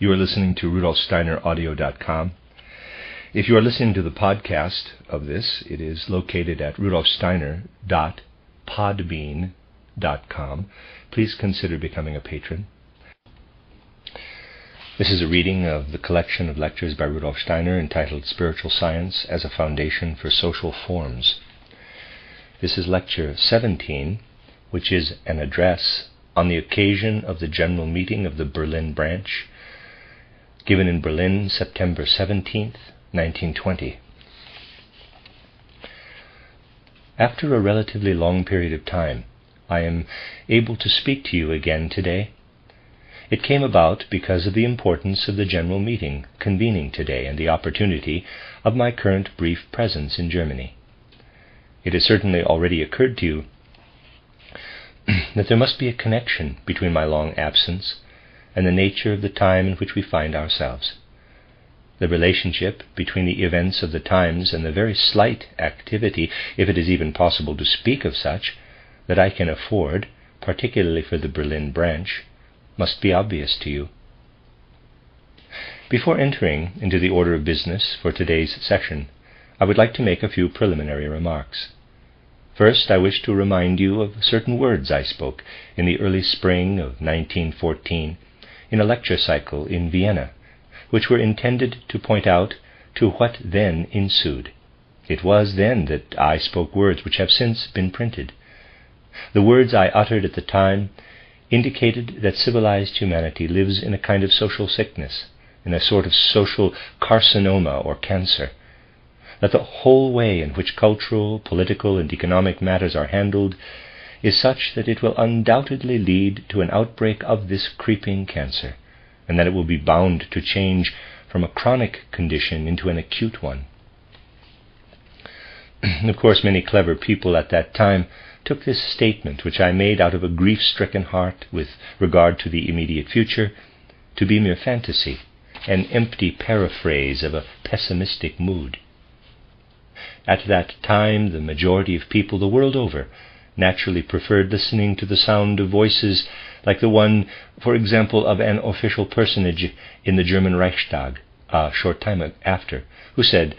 You are listening to rudolfsteineraudio.com. If you are listening to the podcast of this, it is located at rudolfsteiner.podbean.com. Please consider becoming a patron. This is a reading of the collection of lectures by Rudolf Steiner entitled Spiritual Science as a Foundation for Social Forms. This is lecture 17, which is an address on the occasion of the general meeting of the Berlin branch, given in Berlin, September 17th, 1920. After a relatively long period of time, I am able to speak to you again today. It came about because of the importance of the general meeting convening today and the opportunity of my current brief presence in Germany. It has certainly already occurred to you that there must be a connection between my long absence and the nature of the time in which we find ourselves. The relationship between the events of the times and the very slight activity, if it is even possible to speak of such, that I can afford, particularly for the Berlin branch, must be obvious to you. Before entering into the order of business for today's session, I would like to make a few preliminary remarks. First, I wish to remind you of certain words I spoke in the early spring of 1914 in a lecture cycle in Vienna, which were intended to point out to what then ensued. It was then that I spoke words which have since been printed. The words I uttered at the time indicated that civilized humanity lives in a kind of social sickness, in a sort of social carcinoma or cancer, that the whole way in which cultural, political, and economic matters are handled is such that it will undoubtedly lead to an outbreak of this creeping cancer, and that it will be bound to change from a chronic condition into an acute one. Of course, many clever people at that time took this statement, which I made out of a grief-stricken heart with regard to the immediate future, to be mere fantasy, an empty paraphrase of a pessimistic mood. At that time, the majority of people the world over naturally preferred listening to the sound of voices like the one, for example, of an official personage in the German Reichstag a short time after, who said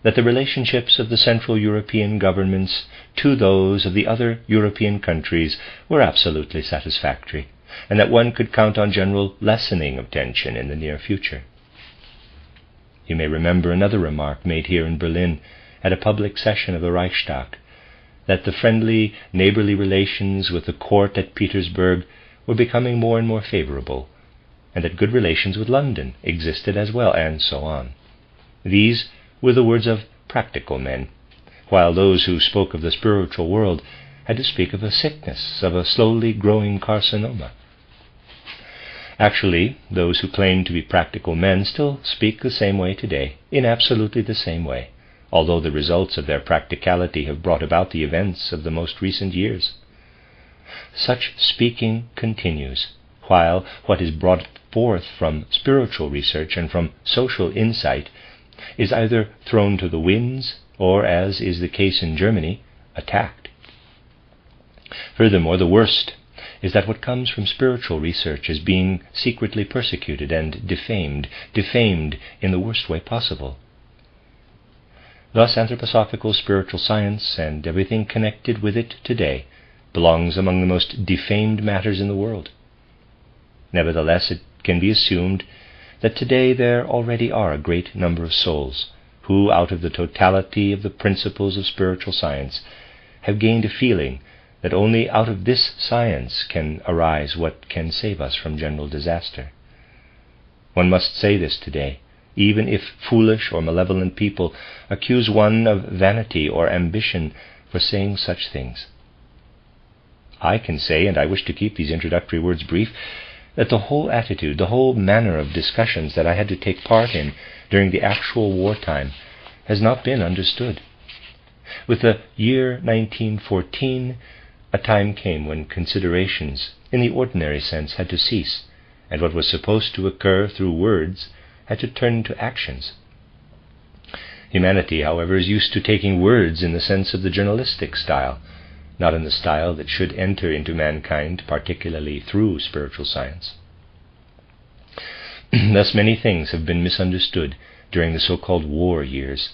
that the relationships of the Central European governments to those of the other European countries were absolutely satisfactory, and that one could count on general lessening of tension in the near future. You may remember another remark made here in Berlin at a public session of the Reichstag, that the friendly, neighborly relations with the court at Petersburg were becoming more and more favorable, and that good relations with London existed as well, and so on. These were the words of practical men, while those who spoke of the spiritual world had to speak of a sickness, of a slowly growing carcinoma. Actually, those who claim to be practical men still speak the same way today, in absolutely the same way, although the results of their practicality have brought about the events of the most recent years. Such speaking continues, while what is brought forth from spiritual research and from social insight is either thrown to the winds or, as is the case in Germany, attacked. Furthermore, the worst is that what comes from spiritual research is being secretly persecuted and defamed in the worst way possible. Thus, anthroposophical spiritual science and everything connected with it today belongs among the most defamed matters in the world. Nevertheless, it can be assumed that today there already are a great number of souls who, out of the totality of the principles of spiritual science, have gained a feeling that only out of this science can arise what can save us from general disaster. One must say this today, even if foolish or malevolent people accuse one of vanity or ambition for saying such things. I can say, and I wish to keep these introductory words brief, that the whole attitude, the whole manner of discussions that I had to take part in during the actual wartime has not been understood. With the year 1914, a time came when considerations, in the ordinary sense, had to cease, and what was supposed to occur through words had to turn into actions. Humanity, however, is used to taking words in the sense of the journalistic style, not in the style that should enter into mankind, particularly through spiritual science. Thus many things have been misunderstood during the so-called war years.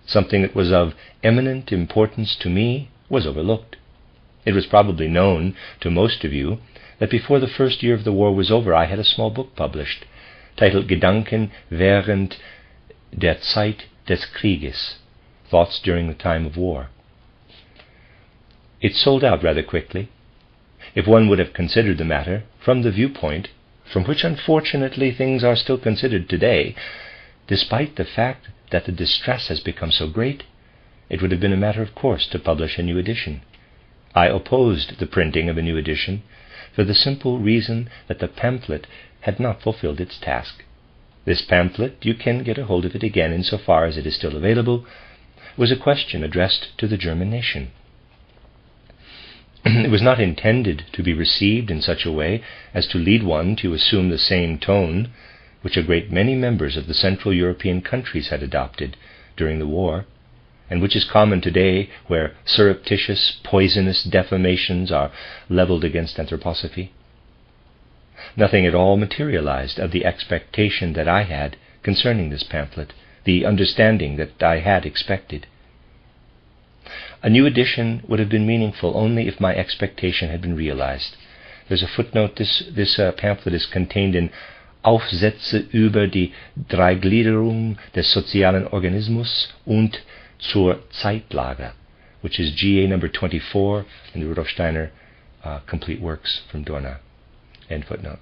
Something that was of eminent importance to me was overlooked. It was probably known to most of you that before the first year of the war was over, I had a small book published, titled Gedanken während der Zeit des Krieges, Thoughts During the Time of War. It sold out rather quickly. If one would have considered the matter from the viewpoint from which unfortunately things are still considered today, despite the fact that the distress has become so great, it would have been a matter of course to publish a new edition. I opposed the printing of a new edition for the simple reason that the pamphlet had not fulfilled its task. This pamphlet, you can get a hold of it again insofar as it is still available, was a question addressed to the German nation. It was not intended to be received in such a way as to lead one to assume the same tone which a great many members of the Central European countries had adopted during the war, and which is common today where surreptitious, poisonous defamations are leveled against anthroposophy. Nothing at all materialized of the expectation that I had concerning this pamphlet, the understanding that I had expected. A new edition would have been meaningful only if my expectation had been realized. There's a footnote. This pamphlet is contained in Aufsätze über die Dreigliederung des sozialen Organismus und zur Zeitlage, which is GA number 24 in the Rudolf Steiner Complete Works from Dorna. End footnote.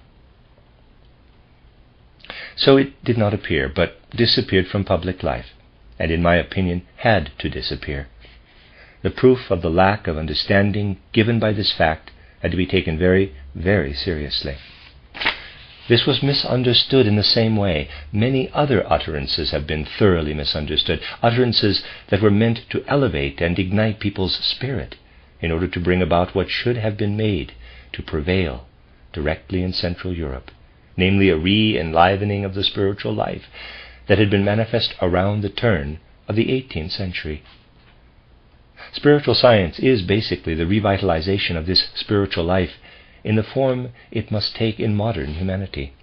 So it did not appear, but disappeared from public life, and in my opinion had to disappear. The proof of the lack of understanding given by this fact had to be taken very, very seriously. This was misunderstood in the same way many other utterances have been thoroughly misunderstood, utterances that were meant to elevate and ignite people's spirit in order to bring about what should have been made to prevail directly in Central Europe, namely a re-enlivening of the spiritual life that had been manifest around the turn of the 18th century. Spiritual science is basically the revitalization of this spiritual life in the form it must take in modern humanity.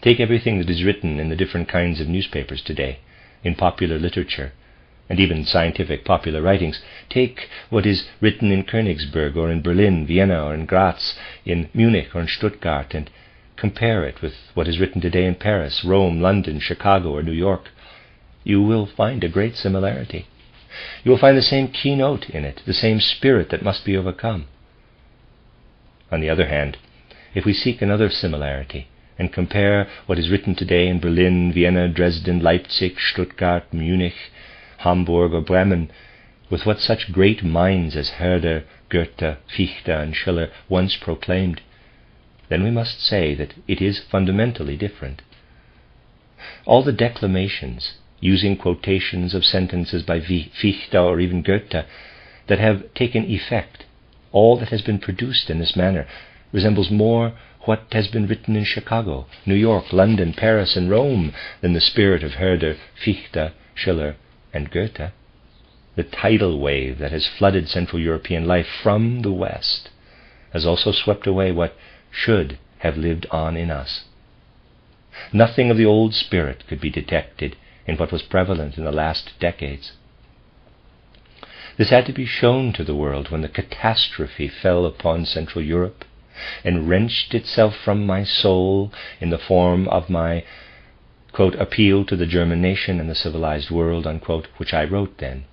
Take everything that is written in the different kinds of newspapers today, in popular literature, and even scientific popular writings. Take what is written in Königsberg or in Berlin, Vienna or in Graz, in Munich or in Stuttgart, and compare it with what is written today in Paris, Rome, London, Chicago or New York. You will find a great similarity. You will find the same keynote in it, the same spirit that must be overcome. On the other hand, if we seek another similarity and compare what is written today in Berlin, Vienna, Dresden, Leipzig, Stuttgart, Munich, Hamburg or Bremen with what such great minds as Herder, Goethe, Fichte and Schiller once proclaimed, then we must say that it is fundamentally different. All the declamations, using quotations of sentences by Fichte or even Goethe, that have taken effect, all that has been produced in this manner, resembles more what has been written in Chicago, New York, London, Paris, and Rome than the spirit of Herder, Fichte, Schiller, and Goethe. The tidal wave that has flooded Central European life from the West has also swept away what should have lived on in us. Nothing of the old spirit could be detected in what was prevalent in the last decades. This had to be shown to the world when the catastrophe fell upon Central Europe and wrenched itself from my soul in the form of my, quote, appeal to the German nation and the civilized world, unquote, which I wrote then.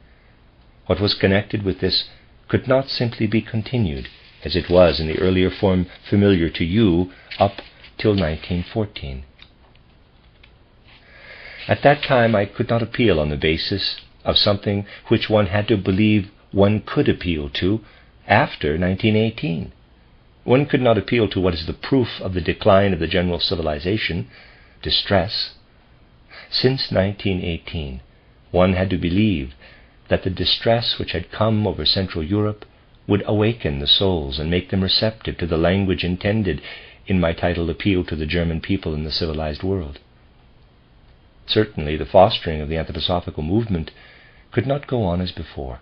What was connected with this could not simply be continued as it was in the earlier form familiar to you up till 1914. At that time I could not appeal on the basis of something which one had to believe one could appeal to after 1918. One could not appeal to what is the proof of the decline of the general civilization, distress. Since 1918, one had to believe that the distress which had come over Central Europe would awaken the souls and make them receptive to the language intended in my titled Appeal to the German People in the Civilized World. Certainly the fostering of the anthroposophical movement could not go on as before.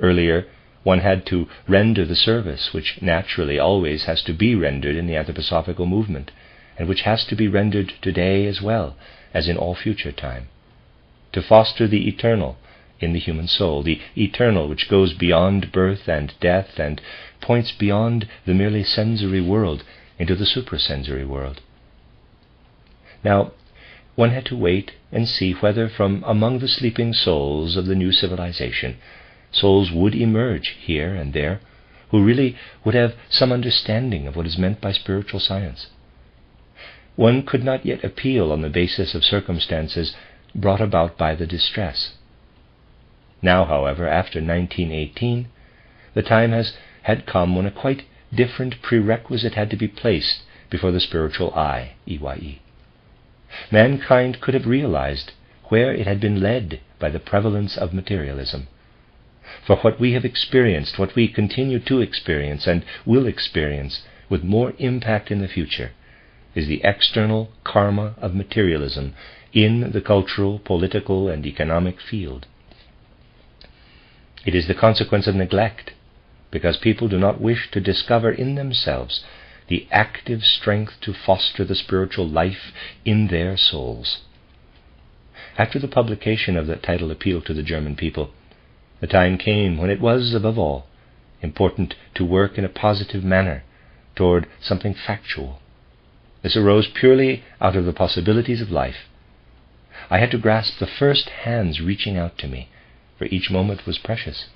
Earlier, one had to render the service which naturally always has to be rendered in the anthroposophical movement, and which has to be rendered today as well as in all future time, to foster the eternal in the human soul, the eternal which goes beyond birth and death and points beyond the merely sensory world into the suprasensory world. Now, one had to wait and see whether from among the sleeping souls of the new civilization, souls would emerge here and there who really would have some understanding of what is meant by spiritual science. One could not yet appeal on the basis of circumstances brought about by the distress. Now, however, after 1918, the time had come when a quite different prerequisite had to be placed before the spiritual eye, EYE. Mankind could have realized where it had been led by the prevalence of materialism. For what we have experienced, what we continue to experience and will experience with more impact in the future, is the external karma of materialism in the cultural, political, and economic field. It is the consequence of neglect, because people do not wish to discover in themselves the active strength to foster the spiritual life in their souls. After the publication of the title appeal to the German people, the time came when it was, above all, important to work in a positive manner toward something factual. This arose purely out of the possibilities of life. I had to grasp the first hands reaching out to me, for each moment was precious.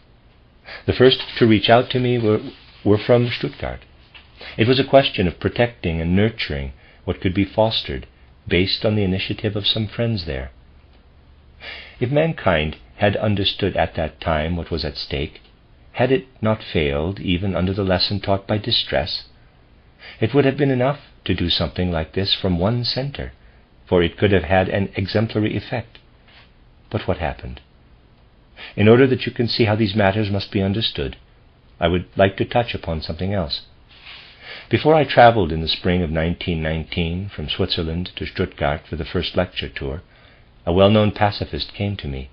The first to reach out to me were from Stuttgart. It was a question of protecting and nurturing what could be fostered based on the initiative of some friends there. If mankind had understood at that time what was at stake, had it not failed even under the lesson taught by distress, it would have been enough to do something like this from one center, for it could have had an exemplary effect. But what happened? In order that you can see how these matters must be understood, I would like to touch upon something else. Before I traveled in the spring of 1919 from Switzerland to Stuttgart for the first lecture tour, a well-known pacifist came to me.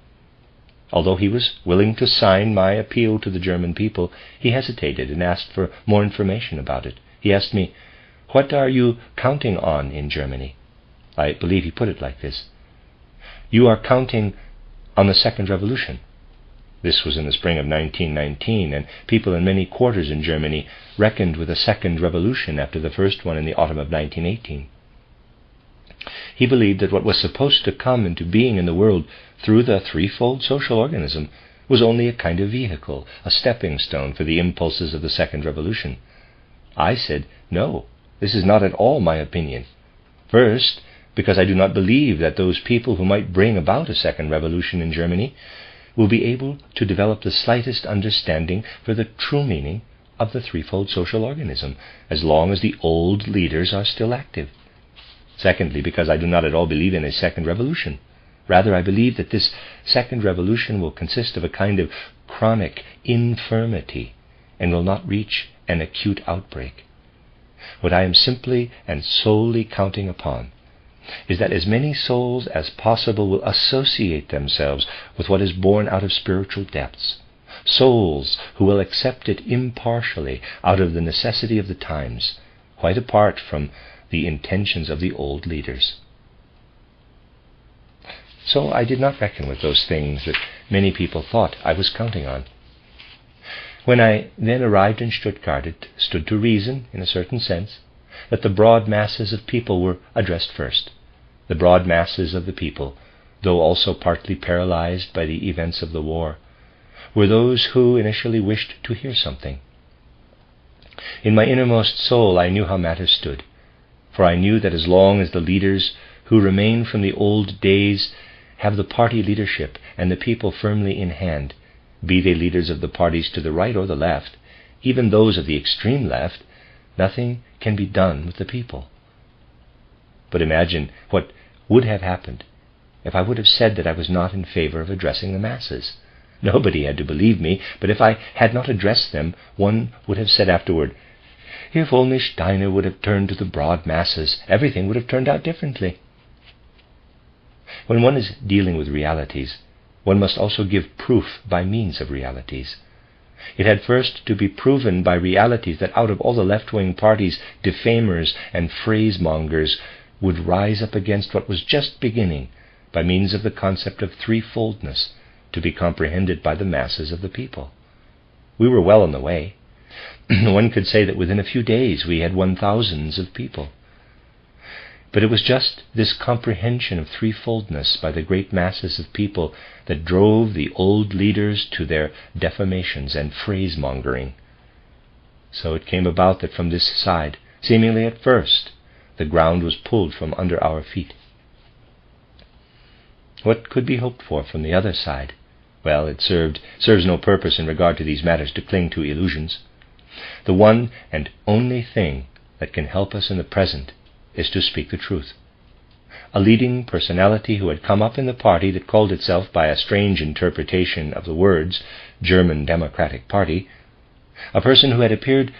Although he was willing to sign my appeal to the German people, he hesitated and asked for more information about it. He asked me, "What are you counting on in Germany?" I believe he put it like this: "You are counting on the second revolution." This was in the spring of 1919, and people in many quarters in Germany reckoned with a second revolution after the first one in the autumn of 1918. He believed that what was supposed to come into being in the world through the threefold social organism was only a kind of vehicle, a stepping stone for the impulses of the second revolution. I said, "No, this is not at all my opinion. First, because I do not believe that those people who might bring about a second revolution in Germany will be able to develop the slightest understanding for the true meaning of the threefold social organism, as long as the old leaders are still active. Secondly, because I do not at all believe in a second revolution. Rather, I believe that this second revolution will consist of a kind of chronic infirmity and will not reach an acute outbreak. What I am simply and solely counting upon is that as many souls as possible will associate themselves with what is born out of spiritual depths, souls who will accept it impartially out of the necessity of the times, quite apart from the intentions of the old leaders." So I did not reckon with those things that many people thought I was counting on. When I then arrived in Stuttgart, it stood to reason, in a certain sense, that the broad masses of people were addressed first. The broad masses of the people, though also partly paralyzed by the events of the war, were those who initially wished to hear something. In my innermost soul I knew how matters stood, for I knew that as long as the leaders who remain from the old days have the party leadership and the people firmly in hand, be they leaders of the parties to the right or the left, even those of the extreme left, nothing can be done with the people. But imagine what would have happened if I would have said that I was not in favor of addressing the masses. Nobody had to believe me, but if I had not addressed them, one would have said afterward, "If only Steiner would have turned to the broad masses, everything would have turned out differently." When one is dealing with realities, one must also give proof by means of realities. It had first to be proven by realities that out of all the left-wing parties, defamers and phrasemongers would rise up against what was just beginning by means of the concept of threefoldness to be comprehended by the masses of the people. We were well on the way. One could say that within a few days we had won thousands of people. But it was just this comprehension of threefoldness by the great masses of people that drove the old leaders to their defamations and phrasemongering. So it came about that from this side, seemingly at first, the ground was pulled from under our feet. What could be hoped for from the other side? Well, it serves no purpose in regard to these matters to cling to illusions. The one and only thing that can help us in the present is to speak the truth. A leading personality who had come up in the party that called itself by a strange interpretation of the words German Democratic Party, a person who had appeared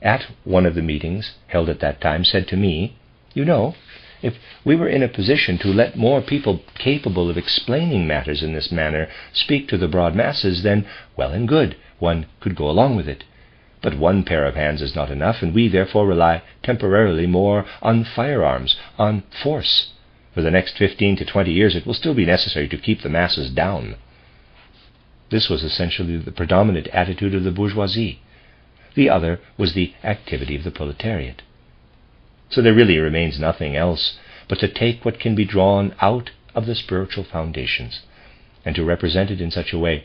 at one of the meetings held at that time, said to me, "You know, if we were in a position to let more people capable of explaining matters in this manner speak to the broad masses, then well and good, one could go along with it. But one pair of hands is not enough, and we therefore rely temporarily more on firearms, on force. For the next 15 to 20 years it will still be necessary to keep the masses down." This was essentially the predominant attitude of the bourgeoisie. The other was the activity of the proletariat. So there really remains nothing else but to take what can be drawn out of the spiritual foundations and to represent it in such a way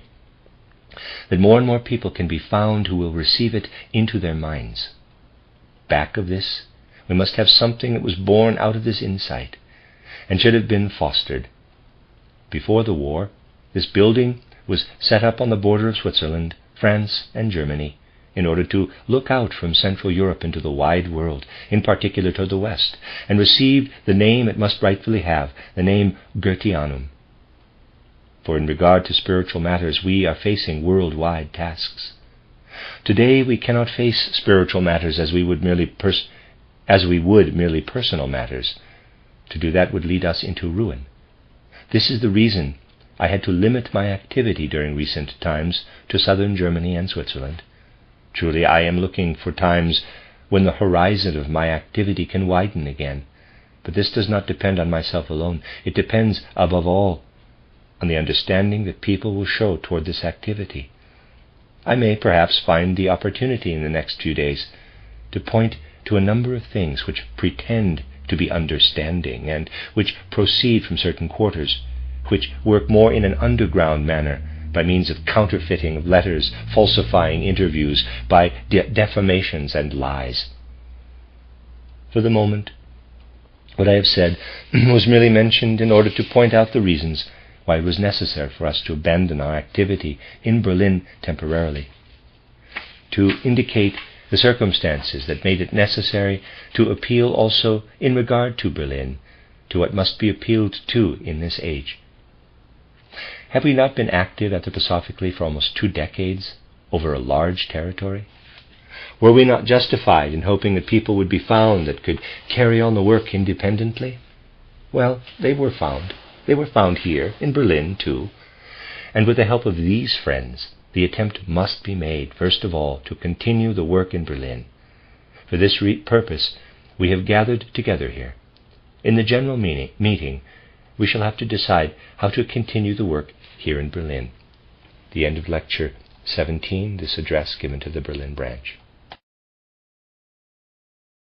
that more and more people can be found who will receive it into their minds. Back of this, we must have something that was born out of this insight and should have been fostered. Before the war, this building was set up on the border of Switzerland, France, and Germany, in order to look out from Central Europe into the wide world, in particular toward the West, and received the name it must rightfully have, the name Goetheanum. For in regard to spiritual matters, we are facing worldwide tasks. Today we cannot face spiritual matters as we would merely personal matters. To do that would lead us into ruin. This is the reason I had to limit my activity during recent times to southern Germany and Switzerland. Truly, I am looking for times when the horizon of my activity can widen again. But this does not depend on myself alone. It depends, above all, on the understanding that people will show toward this activity. I may perhaps find the opportunity in the next few days to point to a number of things which pretend to be understanding and which proceed from certain quarters, which work more in an underground manner by means of counterfeiting of letters, falsifying interviews, by defamations and lies. For the moment, what I have said was merely mentioned in order to point out the reasons why it was necessary for us to abandon our activity in Berlin temporarily, to indicate the circumstances that made it necessary to appeal also in regard to Berlin, to what must be appealed to in this age. Have we not been active anthroposophically for almost 2 decades over a large territory? Were we not justified in hoping that people would be found that could carry on the work independently? Well, they were found. They were found here, in Berlin, too. And with the help of these friends, the attempt must be made, first of all, to continue the work in Berlin. For this purpose, we have gathered together here. In the general meeting, we shall have to decide how to continue the work here in Berlin. The end of Lecture 17, this address given to the Berlin branch.